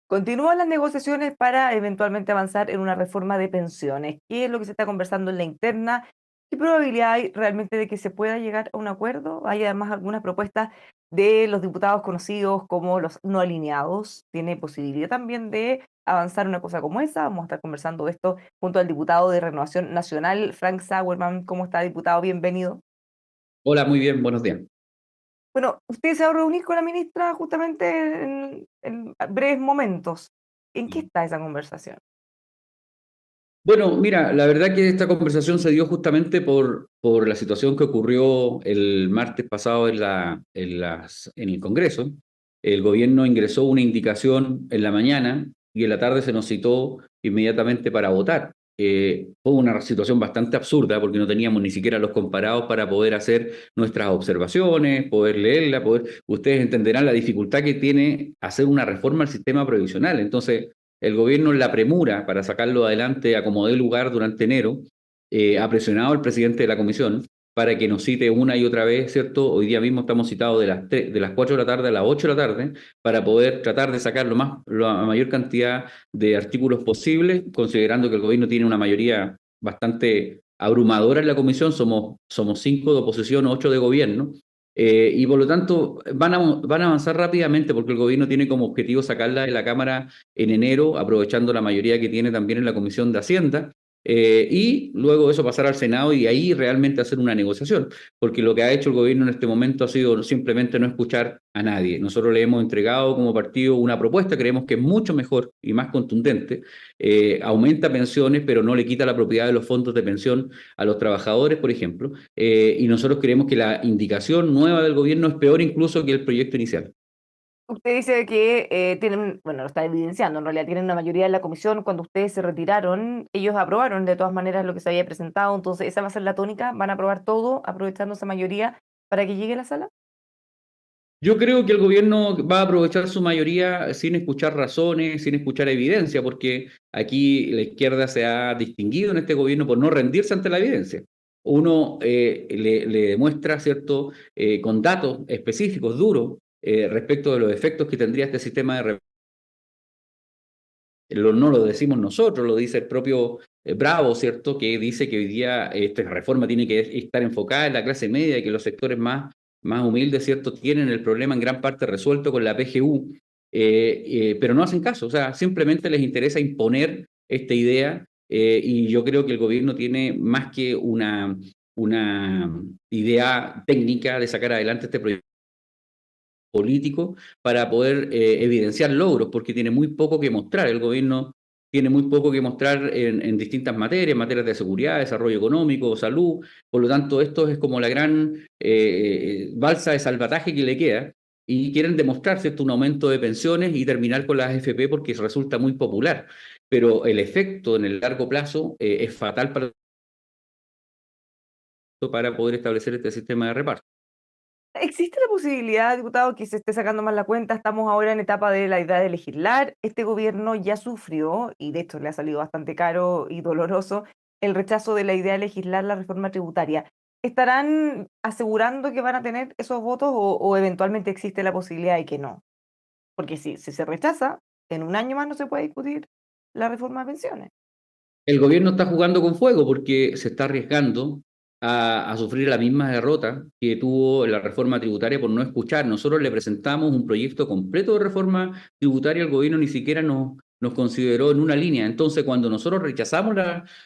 Continúan las negociaciones para eventualmente avanzar en una reforma de pensiones. ¿Qué es lo que se está conversando en la interna? ¿Qué probabilidad hay realmente de que se pueda llegar a un acuerdo? Hay además algunas propuestas de los diputados conocidos como los no alineados. ¿Tiene posibilidad también de avanzar una cosa como esa? Vamos a estar conversando de esto junto al diputado de Renovación Nacional, Frank Sauerman. ¿Cómo está, diputado? Bienvenido. Hola, muy bien, buenos días. Bueno, usted se va a reunir con la ministra justamente en breves momentos. ¿En qué está esa conversación? Bueno, mira, la verdad que esta conversación se dio justamente por la situación que ocurrió el martes pasado en el Congreso. El gobierno ingresó una indicación en la mañana y en la tarde se nos citó inmediatamente para votar. Fue una situación bastante absurda porque no teníamos ni siquiera los comparados para poder hacer nuestras observaciones, poder leerla, ustedes entenderán la dificultad que tiene hacer una reforma al sistema previsional. Entonces, el gobierno en la premura para sacarlo adelante a como dé lugar durante enero, ha presionado al presidente de la comisión para que nos cite una y otra vez, ¿cierto? Hoy día mismo estamos citados de las 4 de la tarde a las 8 de la tarde para poder tratar de sacar la mayor cantidad de artículos posibles, considerando que el gobierno tiene una mayoría bastante abrumadora en la comisión, somos 5 de oposición, 8 de gobierno, y por lo tanto van a avanzar rápidamente porque el gobierno tiene como objetivo sacarla de la Cámara en enero, aprovechando la mayoría que tiene también en la Comisión de Hacienda, y luego eso pasar al Senado y ahí realmente hacer una negociación, porque lo que ha hecho el gobierno en este momento ha sido simplemente no escuchar a nadie. Nosotros le hemos entregado como partido una propuesta, creemos que es mucho mejor y más contundente, aumenta pensiones, pero no le quita la propiedad de los fondos de pensión a los trabajadores, por ejemplo, y nosotros creemos que la indicación nueva del gobierno es peor incluso que el proyecto inicial. Usted dice que tienen, bueno, lo está evidenciando, en realidad tienen una mayoría en la comisión. Cuando ustedes se retiraron, ellos aprobaron de todas maneras lo que se había presentado, entonces esa va a ser la tónica, van a aprobar todo aprovechando esa mayoría para que llegue a la sala. Yo creo que el gobierno va a aprovechar su mayoría sin escuchar razones, sin escuchar evidencia, porque aquí la izquierda se ha distinguido en este gobierno por no rendirse ante la evidencia. Uno le demuestra, ¿cierto?, con datos específicos, duros, respecto de los efectos que tendría este sistema de no lo decimos nosotros, lo dice el propio Bravo, ¿cierto? Que dice que hoy día esta reforma tiene que estar enfocada en la clase media y que los sectores más humildes, ¿cierto? Tienen el problema en gran parte resuelto con la PGU, pero no hacen caso, o sea, simplemente les interesa imponer esta idea, y yo creo que el gobierno tiene más que una idea técnica de sacar adelante este proyecto político para poder evidenciar logros, porque tiene muy poco que mostrar. El gobierno tiene muy poco que mostrar en distintas materias de seguridad, desarrollo económico, salud. Por lo tanto, esto es como la gran balsa de salvataje que le queda y quieren demostrar, ¿cierto?, un aumento de pensiones y terminar con las AFP porque resulta muy popular. Pero el efecto en el largo plazo es fatal para poder establecer este sistema de reparto. ¿Existe la posibilidad, diputado, que se esté sacando más la cuenta? Estamos ahora en etapa de la idea de legislar. Este gobierno ya sufrió, y de hecho le ha salido bastante caro y doloroso, el rechazo de la idea de legislar la reforma tributaria. ¿Estarán asegurando que van a tener esos votos o eventualmente existe la posibilidad de que no? Porque si se rechaza, en un año más no se puede discutir la reforma de pensiones. El gobierno está jugando con fuego porque se está arriesgando a sufrir la misma derrota que tuvo la reforma tributaria por no escuchar. Nosotros le presentamos un proyecto completo de reforma tributaria, el gobierno ni siquiera nos consideró en una línea. Entonces, cuando nosotros rechazamos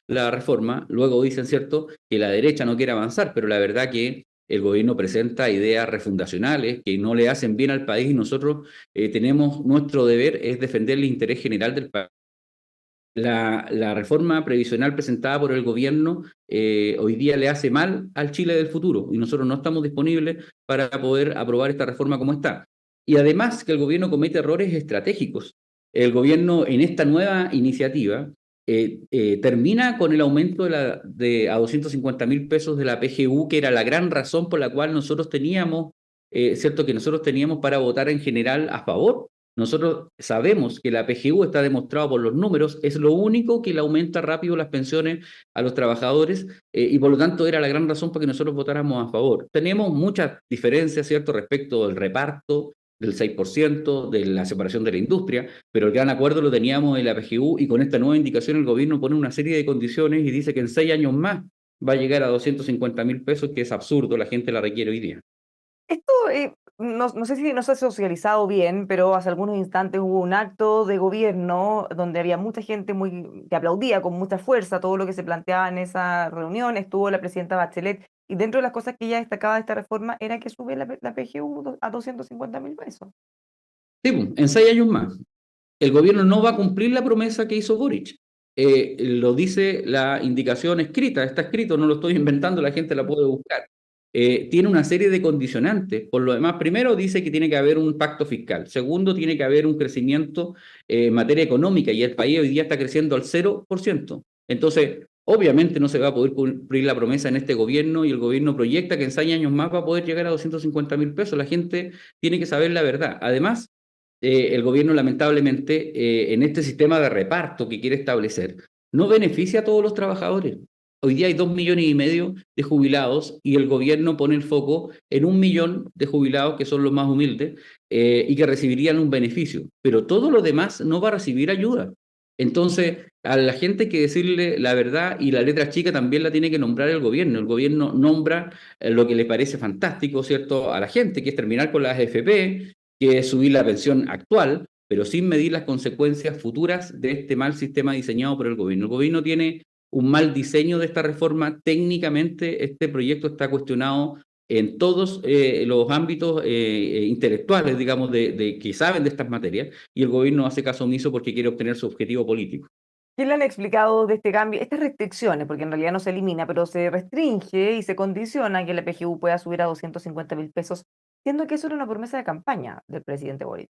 la reforma, luego dicen, ¿cierto?, que la derecha no quiere avanzar, pero la verdad que el gobierno presenta ideas refundacionales que no le hacen bien al país y nosotros tenemos, nuestro deber es defender el interés general del país. La reforma previsional presentada por el gobierno hoy día le hace mal al Chile del futuro y nosotros no estamos disponibles para poder aprobar esta reforma como está. Y además que el gobierno comete errores estratégicos. El gobierno en esta nueva iniciativa termina con el aumento a 250.000 pesos de la PGU, que era la gran razón por la cual nosotros teníamos, cierto, que nosotros teníamos para votar en general a favor. Nosotros sabemos que la PGU está demostrado por los números, es lo único que le aumenta rápido las pensiones a los trabajadores, y por lo tanto era la gran razón para que nosotros votáramos a favor. Tenemos muchas diferencias, ¿cierto?, respecto del reparto del 6%, de la separación de la industria, pero el gran acuerdo lo teníamos en la PGU y con esta nueva indicación el gobierno pone una serie de condiciones y dice que en 6 años más va a llegar a 250.000 pesos, que es absurdo, la gente la requiere hoy día. Esto, no sé si no se ha socializado bien, pero hace algunos instantes hubo un acto de gobierno donde había mucha gente que aplaudía con mucha fuerza todo lo que se planteaba en esa reunión. Estuvo la presidenta Bachelet y dentro de las cosas que ella destacaba de esta reforma era que sube la PGU a 250.000 pesos. Sí, pues, en 6 años más. El gobierno no va a cumplir la promesa que hizo Boric. Lo dice la indicación escrita, está escrito, no lo estoy inventando, la gente la puede buscar. Tiene una serie de condicionantes. Por lo demás, primero dice que tiene que haber un pacto fiscal. Segundo, tiene que haber un crecimiento en materia económica y el país hoy día está creciendo al 0%. Entonces, obviamente no se va a poder cumplir la promesa en este gobierno y el gobierno proyecta que en 6 años más va a poder llegar a 250.000 pesos. La gente tiene que saber la verdad. Además, el gobierno lamentablemente en este sistema de reparto que quiere establecer no beneficia a todos los trabajadores. Hoy día hay 2,5 millones de jubilados y el gobierno pone el foco en 1 millón de jubilados que son los más humildes y que recibirían un beneficio, pero todo lo demás no va a recibir ayuda. Entonces, a la gente hay que decirle la verdad y la letra chica también la tiene que nombrar el gobierno. El gobierno nombra lo que le parece fantástico, ¿cierto?, a la gente, que es terminar con las AFP, que es subir la pensión actual, pero sin medir las consecuencias futuras de este mal sistema diseñado por el gobierno. El gobierno tiene un mal diseño de esta reforma. Técnicamente, este proyecto está cuestionado en todos los ámbitos intelectuales, digamos, de que saben de estas materias, y el gobierno hace caso omiso porque quiere obtener su objetivo político. ¿Qué le han explicado de este cambio? Estas restricciones, porque en realidad no se elimina, pero se restringe y se condiciona que la PGU pueda subir a 250.000 pesos, siendo que eso era una promesa de campaña del presidente Boric.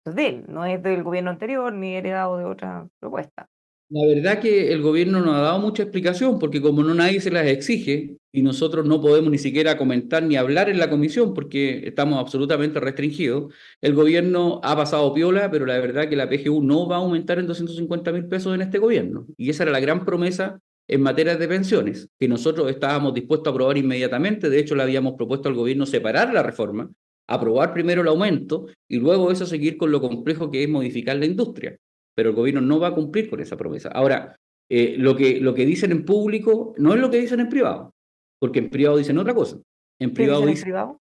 Es de él, no es del gobierno anterior ni heredado de otra propuesta. La verdad que el gobierno no ha dado mucha explicación porque como no nadie se las exige y nosotros no podemos ni siquiera comentar ni hablar en la comisión porque estamos absolutamente restringidos, el gobierno ha pasado piola, pero la verdad que la PGU no va a aumentar en 250.000 pesos en este gobierno. Y esa era la gran promesa en materia de pensiones, que nosotros estábamos dispuestos a aprobar inmediatamente. De hecho, le habíamos propuesto al gobierno separar la reforma, aprobar primero el aumento y luego eso seguir con lo complejo que es modificar la industria, pero el gobierno no va a cumplir con esa promesa. Ahora, lo que dicen en público no es lo que dicen en privado, porque en privado dicen otra cosa. En ¿Qué privado dicen en dicen, privado?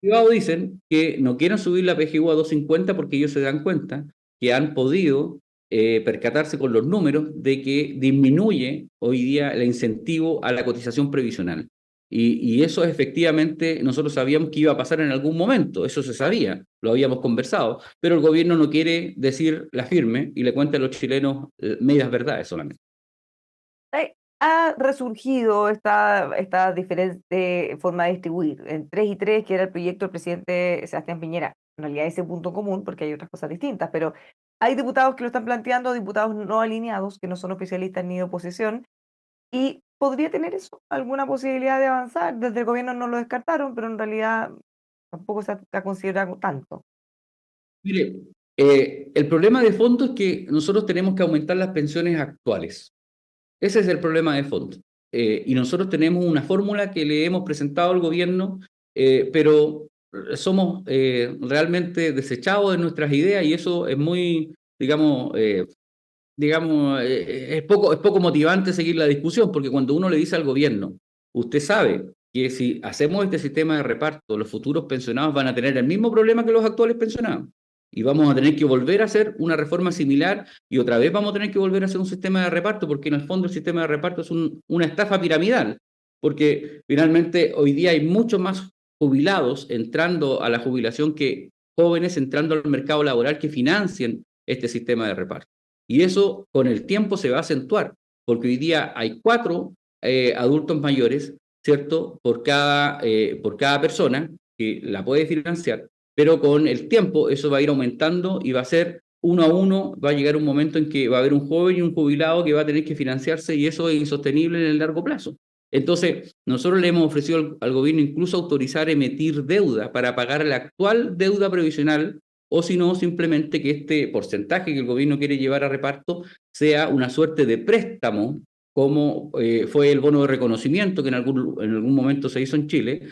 privado dicen que no quieren subir la PGU a 250 porque ellos se dan cuenta que han podido percatarse con los números de que disminuye hoy día el incentivo a la cotización previsional. Y eso efectivamente nosotros sabíamos que iba a pasar en algún momento, eso se sabía, lo habíamos conversado, pero el gobierno no quiere decir la firme y le cuenta a los chilenos medias verdades solamente. Ha resurgido esta diferente forma de distribuir en 3 y 3, que era el proyecto del presidente Sebastián Piñera. En realidad ese punto común, porque hay otras cosas distintas, pero hay diputados que lo están planteando, diputados no alineados, que no son oficialistas ni de oposición, y podría tener eso, alguna posibilidad de avanzar. Desde el gobierno no lo descartaron, pero en realidad tampoco se ha considerado tanto. Mire, el problema de fondo es que nosotros tenemos que aumentar las pensiones actuales. Ese es el problema de fondo. Y nosotros tenemos una fórmula que le hemos presentado al gobierno, pero somos realmente desechados de nuestras ideas y eso es muy, es poco motivante seguir la discusión, porque cuando uno le dice al gobierno, usted sabe que si hacemos este sistema de reparto, los futuros pensionados van a tener el mismo problema que los actuales pensionados. Y vamos a tener que volver a hacer una reforma similar y otra vez vamos a tener que volver a hacer un sistema de reparto, porque en el fondo el sistema de reparto es una estafa piramidal, porque finalmente hoy día hay muchos más jubilados entrando a la jubilación que jóvenes entrando al mercado laboral que financien este sistema de reparto. Y eso con el tiempo se va a acentuar, porque hoy día hay 4 adultos mayores, ¿cierto? Por cada persona que la puede financiar, pero con el tiempo eso va a ir aumentando y va a ser 1 a 1, va a llegar un momento en que va a haber un joven y un jubilado que va a tener que financiarse y eso es insostenible en el largo plazo. Entonces, nosotros le hemos ofrecido al gobierno incluso autorizar emitir deuda para pagar la actual deuda previsional o si no, simplemente que este porcentaje que el gobierno quiere llevar a reparto sea una suerte de préstamo como fue el bono de reconocimiento que en algún momento se hizo en Chile,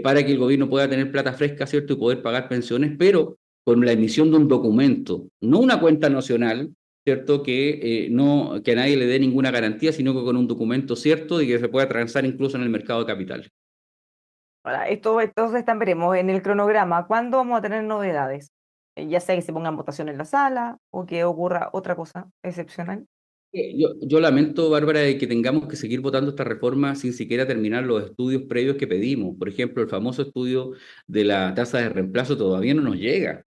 para que el gobierno pueda tener plata fresca, ¿cierto? Y poder pagar pensiones, pero con la emisión de un documento, no una cuenta nacional, ¿cierto? No, que a nadie le dé ninguna garantía, sino que con un documento cierto y que se pueda transar incluso en el mercado de capitales. Ahora, esto entonces están, veremos en el cronograma, ¿cuándo vamos a tener novedades? Ya sea que se pongan votación en la sala o que ocurra otra cosa excepcional. Yo lamento, Bárbara, de que tengamos que seguir votando esta reforma sin siquiera terminar los estudios previos que pedimos. Por ejemplo, el famoso estudio de la tasa de reemplazo todavía no nos llega.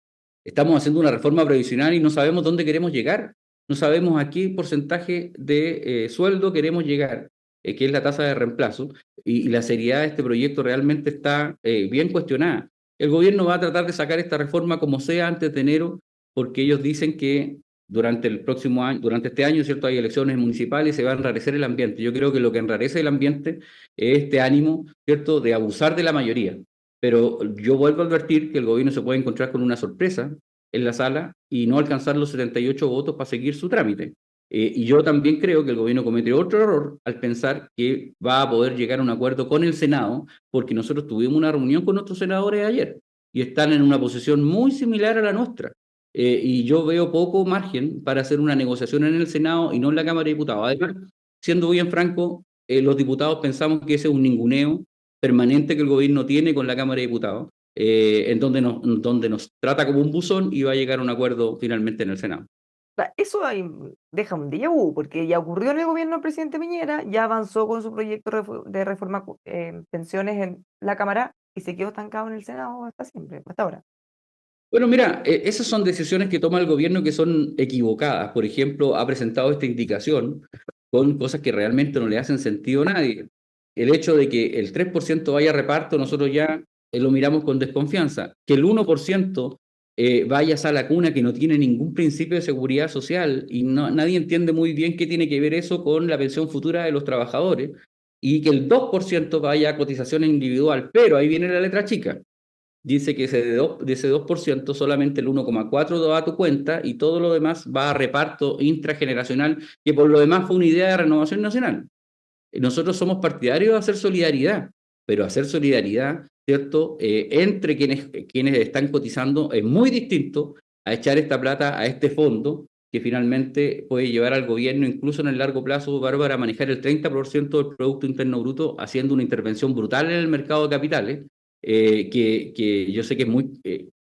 Estamos haciendo una reforma previsional y no sabemos dónde queremos llegar. No sabemos a qué porcentaje de sueldo queremos llegar, que es la tasa de reemplazo. Y la seriedad de este proyecto realmente está bien cuestionada. El gobierno va a tratar de sacar esta reforma como sea antes de enero, porque ellos dicen que durante el próximo año, durante este año, ¿cierto? Hay elecciones municipales y se va a enrarecer el ambiente. Yo creo que lo que enrarece el ambiente es este ánimo, ¿cierto?, de abusar de la mayoría. Pero yo vuelvo a advertir que el gobierno se puede encontrar con una sorpresa en la sala y no alcanzar los 78 votos para seguir su trámite. Y yo también creo que el gobierno comete otro error al pensar que va a poder llegar a un acuerdo con el Senado, porque nosotros tuvimos una reunión con nuestros senadores ayer y están en una posición muy similar a la nuestra. Y yo veo poco margen para hacer una negociación en el Senado y no en la Cámara de Diputados. Además, siendo bien franco, los diputados pensamos que ese es un ninguneo permanente que el gobierno tiene con la Cámara de Diputados, donde nos trata como un buzón y va a llegar a un acuerdo finalmente en el Senado. Sea, eso ahí deja un déjà vu, porque ya ocurrió en el gobierno del presidente Piñera, ya avanzó con su proyecto de reforma pensiones en la Cámara y se quedó estancado en el Senado hasta siempre, hasta ahora. Bueno, mira, esas son decisiones que toma el gobierno que son equivocadas. Por ejemplo, ha presentado esta indicación con cosas que realmente no le hacen sentido a nadie. El hecho de que el 3% vaya a reparto, nosotros ya lo miramos con desconfianza. Que el 1% vaya a la cuna que no tiene ningún principio de seguridad social y nadie entiende muy bien qué tiene que ver eso con la pensión futura de los trabajadores. Y que el 2% vaya a cotización individual, pero ahí viene la letra chica. Dice que de ese 2% solamente el 1,4 va a tu cuenta y todo lo demás va a reparto intrageneracional, que por lo demás fue una idea de Renovación Nacional. Nosotros somos partidarios de hacer solidaridad, pero hacer solidaridad, ¿cierto?, entre quienes están cotizando es muy distinto a echar esta plata a este fondo que finalmente puede llevar al gobierno, incluso en el largo plazo, Bárbara, a manejar el 30% del Producto Interno Bruto, haciendo una intervención brutal en el mercado de capitales, que yo sé que es muy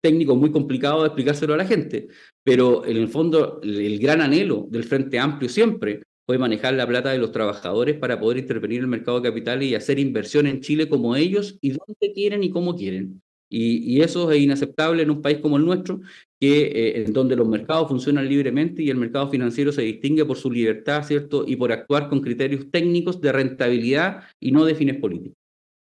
técnico, muy complicado de explicárselo a la gente, pero en el fondo el gran anhelo del Frente Amplio siempre fue manejar la plata de los trabajadores para poder intervenir en el mercado de capitales y hacer inversión en Chile como ellos y donde quieren y como quieren. Y eso es inaceptable en un país como el nuestro, en donde los mercados funcionan libremente y el mercado financiero se distingue por su libertad, ¿cierto? Y por actuar con criterios técnicos de rentabilidad y no de fines políticos.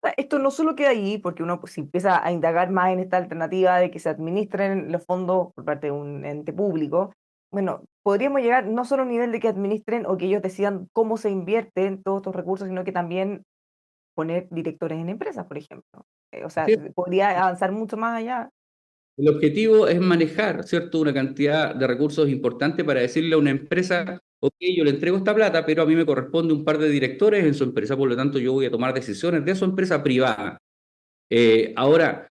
Sea, esto no solo queda ahí, porque uno pues, si empieza a indagar más en esta alternativa de que se administren los fondos por parte de un ente público, bueno, podríamos llegar no solo a un nivel de que administren o que ellos decidan cómo se invierten todos estos recursos, sino que también poner directores en empresas, por ejemplo. O sea, ¿Sí? podría avanzar mucho más allá. El objetivo es manejar, ¿cierto?, una cantidad de recursos importante para decirle a una empresa, ok, yo le entrego esta plata, pero a mí me corresponde un par de directores en su empresa, por lo tanto yo voy a tomar decisiones de su empresa privada. Ahora,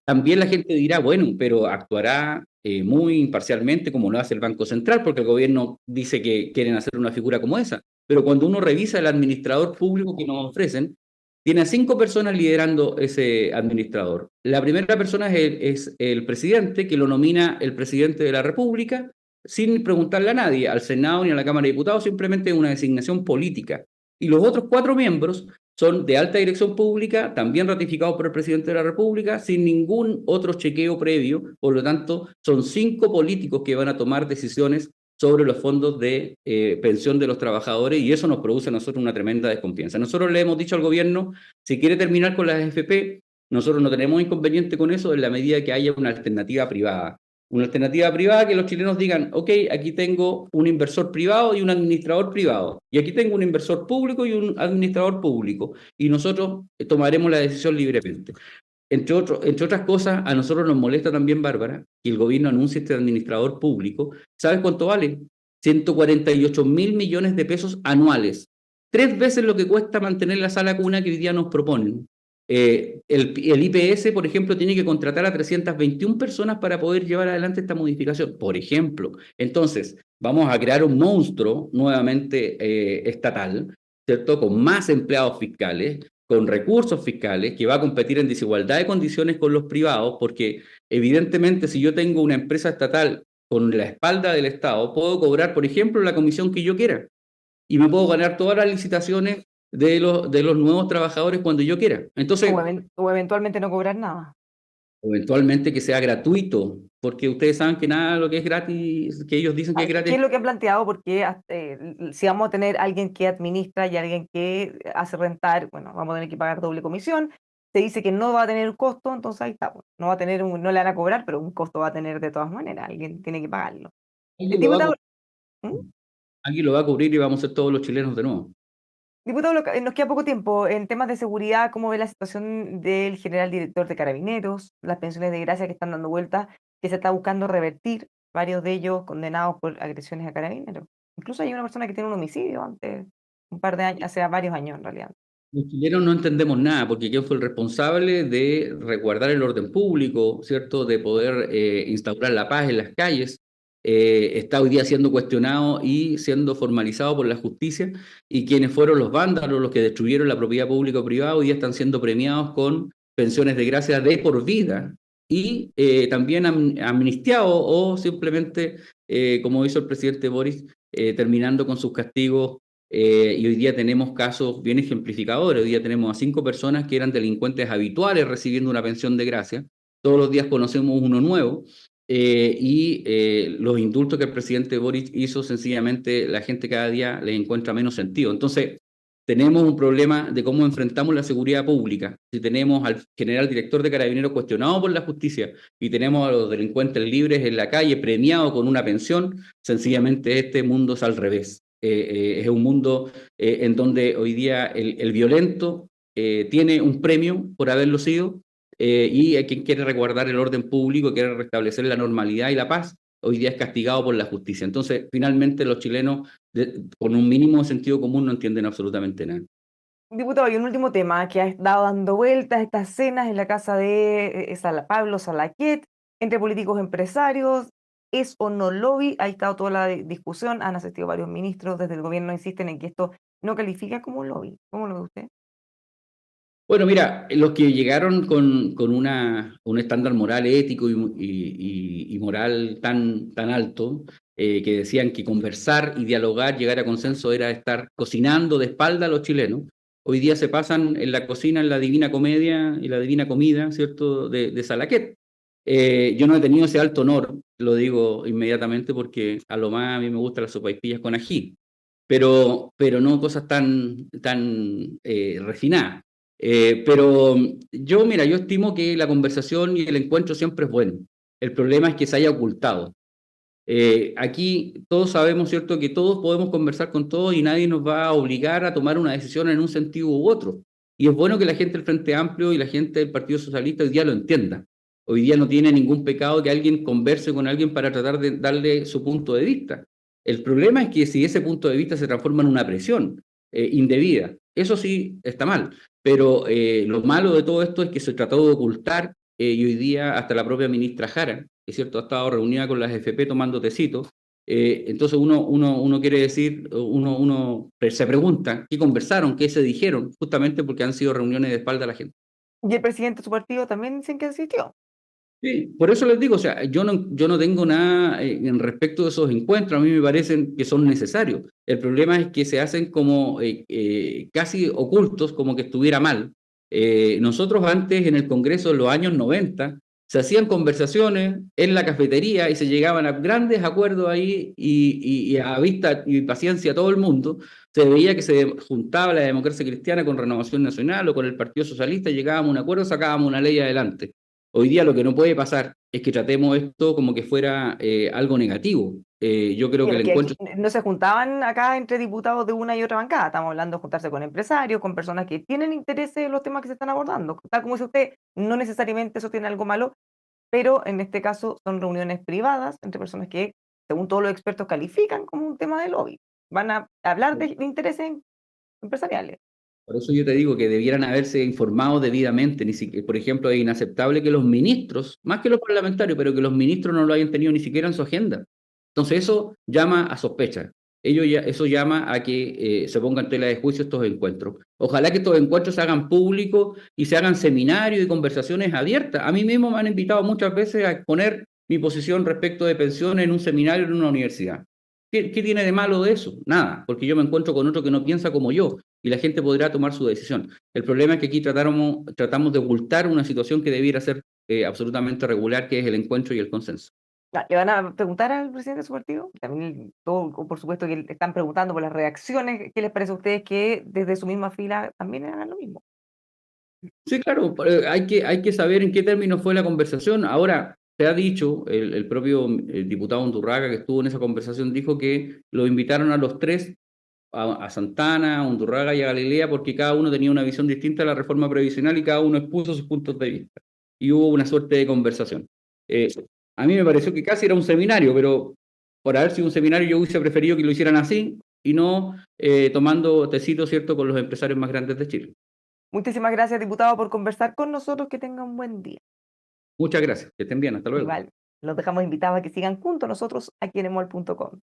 también la gente dirá, bueno, pero actuará muy imparcialmente como lo hace el Banco Central, porque el gobierno dice que quieren hacer una figura como esa. Pero cuando uno revisa el administrador público que nos ofrecen, tiene a 5 personas liderando ese administrador. La primera persona es el presidente, que lo nomina el presidente de la República, sin preguntarle a nadie, al Senado ni a la Cámara de Diputados, simplemente una designación política. Y los otros 4 miembros son de alta dirección pública, también ratificados por el presidente de la República, sin ningún otro chequeo previo. Por lo tanto, son 5 políticos que van a tomar decisiones sobre los fondos de pensión de los trabajadores y eso nos produce a nosotros una tremenda desconfianza. Nosotros le hemos dicho al gobierno, si quiere terminar con las AFP, nosotros no tenemos inconveniente con eso en la medida que haya una alternativa privada. Una alternativa privada que los chilenos digan, ok, aquí tengo un inversor privado y un administrador privado, y aquí tengo un inversor público y un administrador público, y nosotros tomaremos la decisión libremente. Entre otras cosas, a nosotros nos molesta también, Bárbara, que el gobierno anuncie este administrador público. ¿Sabes cuánto vale? 148.000 millones de pesos anuales. 3 veces lo que cuesta mantener la sala cuna que hoy día nos proponen. El IPS, por ejemplo, tiene que contratar a 321 personas para poder llevar adelante esta modificación, por ejemplo. Entonces, vamos a crear un monstruo nuevamente estatal, ¿cierto? Con más empleados fiscales, con recursos fiscales, que va a competir en desigualdad de condiciones con los privados, porque evidentemente si yo tengo una empresa estatal con la espalda del Estado, puedo cobrar, por ejemplo, la comisión que yo quiera y me puedo ganar todas las licitaciones de los nuevos trabajadores cuando yo quiera. O, Entonces, o eventualmente no cobrar nada. eventualmente que sea gratuito, porque ustedes saben que nada de lo que es gratis, que ellos dicen que es ¿Qué gratis. es lo que han planteado? Porque si vamos a tener alguien que administra y alguien que hace rentar, bueno, vamos a tener que pagar doble comisión. Se dice que no va a tener un costo, entonces ahí está, pues. No va a tener no le van a cobrar, pero un costo va a tener de todas maneras. Alguien tiene que pagarlo. Alguien lo va a Diputado, cubrir, ¿Mm? alguien lo va a cubrir y vamos a ser todos los chilenos de nuevo. Diputado, nos queda poco tiempo. En temas de seguridad, ¿cómo ve la situación del general director de Carabineros, las pensiones de gracia que están dando vueltas, que se está buscando revertir, varios de ellos condenados por agresiones a Carabineros? Incluso hay una persona que tiene un homicidio antes, un par de años, hace varios años en realidad. Los chilenos no entendemos nada, porque ¿quién fue el responsable de resguardar el orden público, ¿cierto? De poder instaurar la paz en las calles. Está hoy día siendo cuestionado y siendo formalizado por la justicia, y quienes fueron los vándalos, los que destruyeron la propiedad pública o privada, hoy día están siendo premiados con pensiones de gracia de por vida y también amnistiados o simplemente, como hizo el presidente Boris, terminando con sus castigos y hoy día tenemos casos bien ejemplificadores. Hoy día tenemos a 5 personas que eran delincuentes habituales recibiendo una pensión de gracia. Todos los días conocemos uno nuevo. Los indultos que el presidente Boric hizo, sencillamente la gente cada día le encuentra menos sentido. Entonces, tenemos un problema de cómo enfrentamos la seguridad pública. Si tenemos al general director de Carabineros cuestionado por la justicia y tenemos a los delincuentes libres en la calle premiados con una pensión, sencillamente este mundo es al revés. Es un mundo en donde hoy día el violento tiene un premio por haberlo sido y quien quiere resguardar el orden público, quiere restablecer la normalidad y la paz, hoy día es castigado por la justicia. Entonces, finalmente los chilenos, con un mínimo de sentido común, no entienden absolutamente nada. Diputado, y un último tema que ha estado dando vueltas, estas cenas en la casa de Pablo Salaquet, entre políticos empresarios, ¿es o no lobby? Ha estado toda la discusión, han asistido varios ministros desde el gobierno, insisten en que esto no califica como un lobby. ¿Cómo lo ve usted? Bueno, mira, los que llegaron con un estándar moral, ético y moral tan alto, que decían que conversar y dialogar, llegar a consenso era estar cocinando de espalda a los chilenos, hoy día se pasan en la cocina en la Divina Comedia y la Divina Comida, ¿cierto?, de Salaquet. Yo no he tenido ese alto honor, lo digo inmediatamente porque a lo más a mí me gustan las sopaipillas con ají, pero no cosas tan refinadas. Pero yo, mira, yo estimo que la conversación y el encuentro siempre es bueno. El problema es que se haya ocultado. Aquí todos sabemos, ¿cierto?, que todos podemos conversar con todos y nadie nos va a obligar a tomar una decisión en un sentido u otro. Y es bueno que la gente del Frente Amplio y la gente del Partido Socialista hoy día lo entienda. Hoy día no tiene ningún pecado que alguien converse con alguien para tratar de darle su punto de vista. El problema es que si ese punto de vista se transforma en una presión indebida, eso sí está mal. Pero lo malo de todo esto es que se trató de ocultar y hoy día hasta la propia ministra Jara, es cierto, ha estado reunida con las FP tomando tecitos. Entonces uno quiere decir, uno se pregunta qué conversaron, qué se dijeron, justamente porque han sido reuniones de espalda a la gente. Y el presidente de su partido también dicen que asistió. Sí, por eso les digo, o sea, yo no tengo nada en respecto de esos encuentros, a mí me parecen que son necesarios. El problema es que se hacen como casi ocultos, como que estuviera mal. Nosotros antes en el Congreso en los años 90 se hacían conversaciones en la cafetería y se llegaban a grandes acuerdos ahí y a vista y paciencia a todo el mundo. Se veía que se juntaba la democracia cristiana con Renovación Nacional o con el Partido Socialista, llegábamos a un acuerdo, sacábamos una ley adelante. Hoy día lo que no puede pasar es que tratemos esto como que fuera algo negativo. Yo creo que el Que encuentro... aquí no se juntaban acá entre diputados de una y otra bancada, estamos hablando de juntarse con empresarios, con personas que tienen interés en los temas que se están abordando. Tal como dice usted, no necesariamente eso tiene algo malo, pero en este caso son reuniones privadas entre personas que, según todos los expertos, califican como un tema de lobby. Van a hablar de intereses empresariales. Por eso yo te digo que debieran haberse informado debidamente. Ni siquiera, por ejemplo, es inaceptable que los ministros, más que los parlamentarios, pero que los ministros no lo hayan tenido ni siquiera en su agenda. Entonces eso llama a sospecha. Eso llama a que se pongan en tela de juicio estos encuentros. Ojalá que estos encuentros se hagan públicos y se hagan seminarios y conversaciones abiertas. A mí mismo me han invitado muchas veces a exponer mi posición respecto de pensiones en un seminario en una universidad. ¿Qué tiene de malo de eso? Nada, porque yo me encuentro con otro que no piensa como yo y la gente podrá tomar su decisión. El problema es que aquí tratamos de ocultar una situación que debiera ser absolutamente regular, que es el encuentro y el consenso. ¿Le van a preguntar al presidente de su partido? También, todo, por supuesto, que le están preguntando por las reacciones. ¿Qué les parece a ustedes que desde su misma fila también hagan lo mismo? Sí, claro, hay que saber en qué términos fue la conversación. Ahora, se ha dicho, el propio diputado Undurraga que estuvo en esa conversación dijo que lo invitaron a los tres, a Santana, a Undurraga y a Galilea, porque cada uno tenía una visión distinta de la reforma previsional y cada uno expuso sus puntos de vista. Y hubo una suerte de conversación. Eh, a mí me pareció que casi era un seminario, pero por haber sido un seminario yo hubiese preferido que lo hicieran así y no tomando tecito, ¿cierto?, con los empresarios más grandes de Chile. Muchísimas gracias, diputado, por conversar con nosotros. Que tenga un buen día. Muchas gracias, que estén bien, hasta luego. Igual, los dejamos invitados a que sigan junto a nosotros aquí en emol.com.